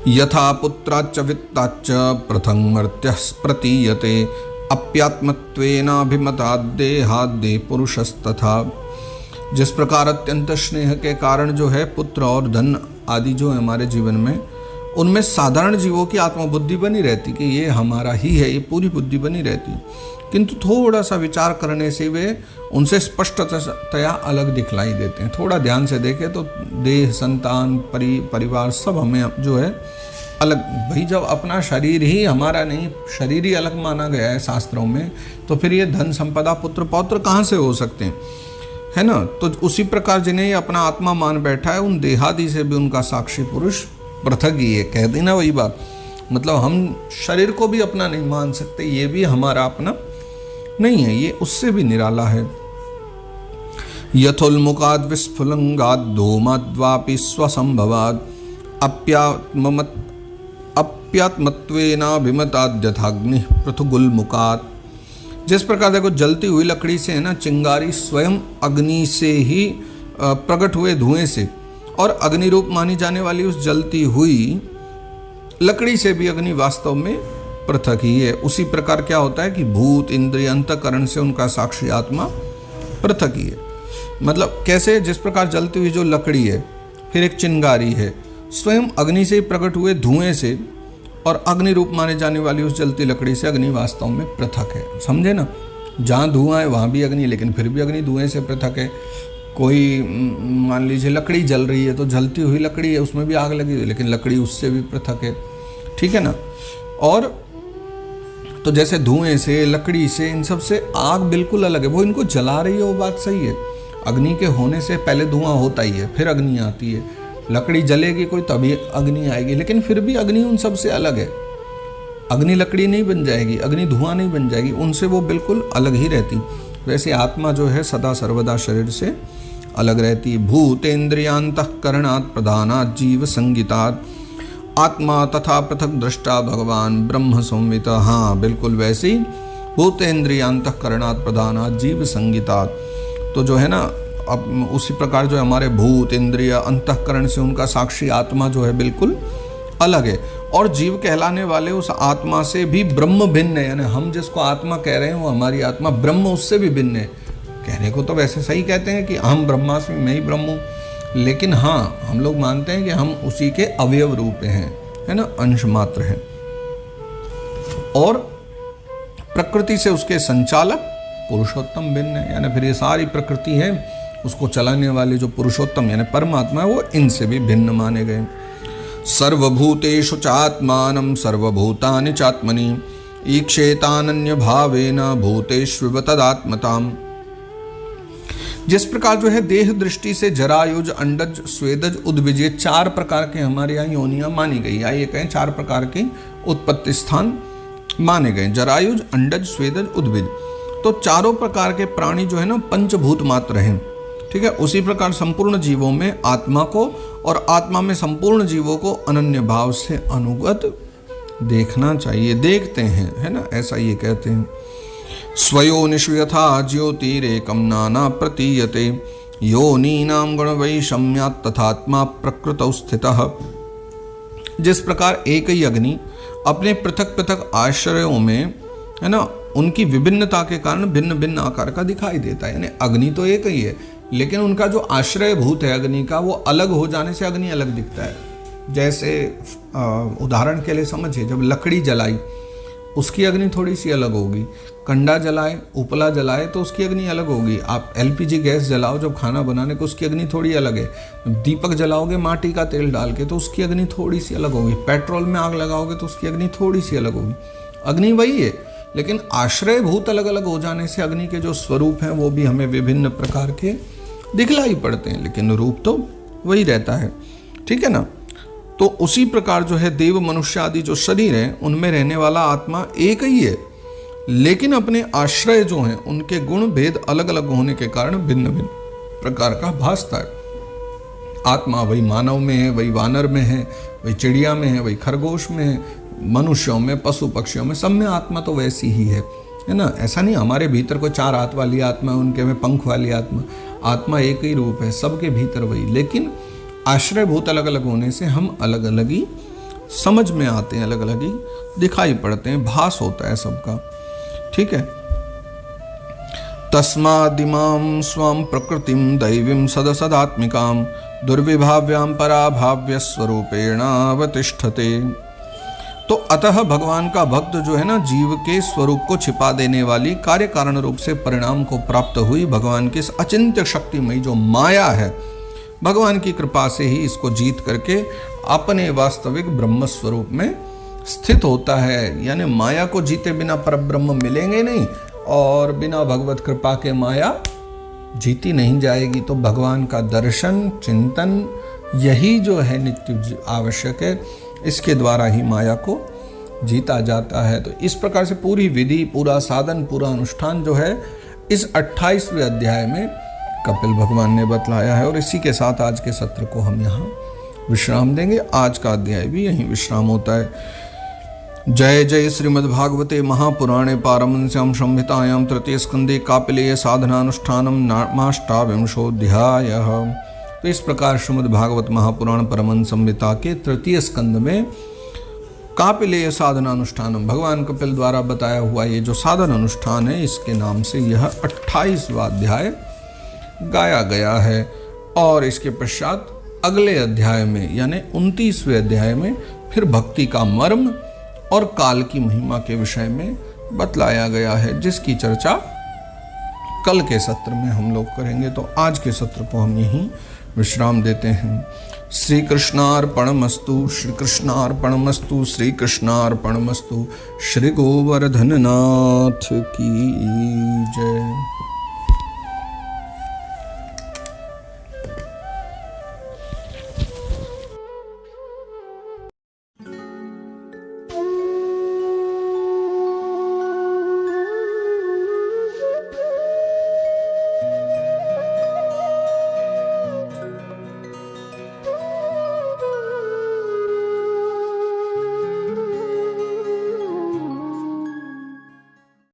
यथा पुत्राच्च वित्ताच्च पृथंग मर्त्यः प्रतीयते अप्यात्मत्वेनाभिमताद्देहाद्दे पुरुषस्तथा। जिस प्रकार अत्यंत स्नेह के कारण जो है पुत्र और धन आदि जो है हमारे जीवन में, उनमें साधारण जीवों की आत्मबुद्धि बनी रहती कि ये हमारा ही है, ये पूरी बुद्धि बनी रहती, किंतु थोड़ा सा विचार करने से वे उनसे स्पष्टतया अलग दिखलाई देते हैं। थोड़ा ध्यान से देखें तो देह, संतान, परिवार सब हमें जो है अलग। भाई जब अपना शरीर ही हमारा नहीं, शरीर ही अलग माना गया है शास्त्रों में, तो फिर ये धन संपदा पुत्र पौत्र कहाँ से हो सकते हैं, है ना। तो उसी प्रकार जिन्हें ये अपना आत्मा मान बैठा है, उन देहादि से भी उनका साक्षी पुरुष पृथक ही है। कह दी ना वही बात, मतलब हम शरीर को भी अपना नहीं मान सकते, ये भी हमारा अपना नहीं है, ये उससे भी निराला है। यथोन्मुखाद विस्फुलंगाद धूमाद्वापि स्वसंभवाद अप्यात्मत्वेनाभिमताद्यथाग्नि पृथुगुल्मुखात्। जिस प्रकार देखो जलती हुई लकड़ी से है ना, चिंगारी स्वयं अग्नि से ही प्रकट हुए धुएं से, और अग्नि रूप मानी जाने वाली उस जलती हुई लकड़ी से भी अग्नि वास्तव में पृथक ही है। उसी प्रकार क्या होता है कि भूत, इंद्रिय, अंतःकरण से उनका साक्षी आत्मा पृथक ही है। मतलब कैसे, जिस प्रकार जलती हुई जो लकड़ी है, फिर एक चिंगारी है, स्वयं अग्नि से प्रकट हुए धुएं से और अग्नि रूप माने जाने वाली उस जलती लकड़ी से अग्नि वास्तव में पृथक है। समझे ना, जहाँ धुआं है वहाँ भी अग्नि, लेकिन फिर भी अग्नि धुएं से पृथक है। कोई मान लीजिए लकड़ी जल रही है, तो जलती हुई लकड़ी है, उसमें भी आग लगी हुई, लेकिन लकड़ी उससे भी पृथक है, ठीक है ना। और तो जैसे धुएं से, लकड़ी से, इन सब से आग बिल्कुल अलग है, वो इनको जला रही है, वो बात सही है। अग्नि के होने से पहले धुआं होता ही है, फिर अग्नि आती है। लकड़ी जलेगी कोई तभी अग्नि आएगी, लेकिन फिर भी अग्नि उन सब से अलग है। अग्नि लकड़ी नहीं बन जाएगी, अग्नि धुआं नहीं बन जाएगी, उनसे वो बिल्कुल अलग ही रहती। वैसे आत्मा जो है सदा सर्वदा शरीर से अलग रहती। भूतेन्द्रियांतःकरणात् प्रधानात् जीव संगितात् आत्मा तथा पृथक दृष्टा भगवान ब्रह्म संवित। हाँ बिल्कुल वैसे ही भूतेन्द्रियांतःकरणात् प्रधानात् जीव संगितात्। तो जो है ना, अब उसी प्रकार जो हमारे भूत, इंद्रिय, अंतःकरण से उनका साक्षी आत्मा जो है बिल्कुल अलग है, और जीव कहलाने वाले उस आत्मा से भी ब्रह्म भिन्न है। यानी हम जिसको आत्मा कह रहे हैं वो हमारी आत्मा ब्रह्म उससे भी भिन्न है। कहने को तो वैसे सही कहते हैं कि हम ब्रह्मास्मि, मैं ही ब्रह्म हूँ, लेकिन हाँ हम लोग मानते हैं कि हम उसी के अवयव रूप हैं, है ना, अंश मात्र हैं। और प्रकृति से उसके संचालक पुरुषोत्तम भिन्न है। यानी फिर ये सारी प्रकृति है, उसको चलाने वाले जो पुरुषोत्तम यानी परमात्मा है, वो इनसे भी भिन्न माने गए। सर्वभूतेषु चात्मानं सर्वभूतानि चात्मनि ईक्षेतानन्य भावेन भूतेष्विव तदात्मताम्। जिस प्रकार जो है देह दृष्टि से जरायुज, अंडज, स्वेदज, उद्भिज, ये 4 प्रकार के हमारे यहाँ योनियाँ मानी गई, या ये कहें 4 प्रकार के उत्पत्ति स्थान माने गए, जरायुज, अंडज, स्वेदज, उद्भिज। तो चारों प्रकार के प्राणी जो है ना पंचभूत मात्र हैं, ठीक है। उसी प्रकार संपूर्ण जीवों में आत्मा को और आत्मा में संपूर्ण जीवों को अनन्य भाव से अनुगत देखना चाहिए, देखते हैं, है ना, ऐसा ये कहते हैं। स्वयोनिषु यथा ज्योतिरेकं नाना प्रतीयते योनीनां गुणवैषम्यात् तथात्मा प्रकृतौ स्थितः। जिस प्रकार एक ही अग्नि अपने पृथक पृथक आश्रयों में, है ना, उनकी विभिन्नता के कारण भिन्न भिन्न आकार का दिखाई देता है। यानी अग्नि तो एक ही है, लेकिन उनका जो आश्रय भूत है अग्नि का, वो अलग हो जाने से अग्नि अलग दिखता है। जैसे उदाहरण के लिए समझिए, जब लकड़ी जलाई उसकी अग्नि थोड़ी सी अलग होगी, कंडा जलाए, उपला जलाए तो उसकी अग्नि अलग होगी। आप एलपीजी गैस जलाओ जब खाना बनाने को, उसकी अग्नि थोड़ी अलग है। दीपक जलाओगे माटी का तेल डाल के तो उसकी अग्नि थोड़ी सी अलग होगी। पेट्रोल में आग लगाओगे तो उसकी अग्नि थोड़ी सी अलग होगी। अग्नि वही है, लेकिन आश्रय भूत अलग अलग हो जाने से अग्नि के जो स्वरूप हैं वो भी हमें विभिन्न प्रकार के दिखलाई पड़ते हैं, लेकिन रूप तो वही रहता है, ठीक है ना। तो उसी प्रकार जो है देव, मनुष्य आदि जो शरीर हैं उनमें रहने वाला आत्मा एक ही है, लेकिन अपने आश्रय जो हैं उनके गुण भेद अलग अलग होने के कारण भिन्न भिन्न प्रकार का भासता है। आत्मा वही मानव में है, वही वानर में है, वही चिड़िया में है, वही खरगोश में है, मनुष्यों में, पशु पक्षियों में, सब में आत्मा तो वैसी ही है ना। ऐसा नहीं हमारे भीतर कोई 4 हाथ वाली आत्मा, उनके में पंख वाली आत्मा। आत्मा एक ही रूप है, सबके भीतर वही, लेकिन आश्रय भूत अलग अलग होने से हम अलग अलग ही समझ में आते हैं, अलग अलग ही दिखाई पड़ते हैं, भास होता है सबका। ठीक है। तस्मादिमां स्वां प्रकृतिं दैवीं सदसदात्मिकां दुर्विभाव्यां पराभाव्य स्वरूपेणावतिष्ठते। तो अतः भगवान का भक्त जो है ना, जीव के स्वरूप को छिपा देने वाली कार्य कारण रूप से परिणाम को प्राप्त हुई भगवान की इस अचिंत्य शक्तिमयी जो माया है, भगवान की कृपा से ही इसको जीत करके अपने वास्तविक ब्रह्म स्वरूप में स्थित होता है। यानी माया को जीते बिना परब्रह्म मिलेंगे नहीं, और बिना भगवत कृपा के माया जीती नहीं जाएगी। तो भगवान का दर्शन, चिंतन, यही जो है नित्य आवश्यक है। इसके द्वारा ही माया को जीता जाता है। तो इस प्रकार से पूरी विधि, पूरा साधन, पूरा अनुष्ठान जो है इस 28वें अध्याय में कपिल भगवान ने बतलाया है। और इसी के साथ आज के सत्र को हम यहाँ विश्राम देंगे। आज का अध्याय भी यहीं विश्राम होता है। जय जय श्रीमद्भागवते महापुराणे पारमहंस्यां संहितायां तृतीय स्कंदे कापिलेय साधनानुष्ठानम नामाष्टाविंशोऽध्यायः। तो इस प्रकार श्रीमद्भागवत महापुराण परमहंस संहिता के तृतीय स्कंद में कापिलेय साधनानुष्ठानम, भगवान कपिल द्वारा बताया हुआ ये जो साधन अनुष्ठान है, इसके नाम से यह 28वां अध्याय गाया गया है। और इसके पश्चात अगले अध्याय में यानी 29वें अध्याय में फिर भक्ति का मर्म और काल की महिमा के विषय में बतलाया गया है, जिसकी चर्चा कल के सत्र में हम लोग करेंगे। तो आज के सत्र को हम यहीं विश्राम देते हैं। श्री कृष्णार्पणमस्तु, श्री कृष्णार्पणमस्तु, श्री कृष्णार्पणमस्तु। श्री गोवर्धन नाथ की जय।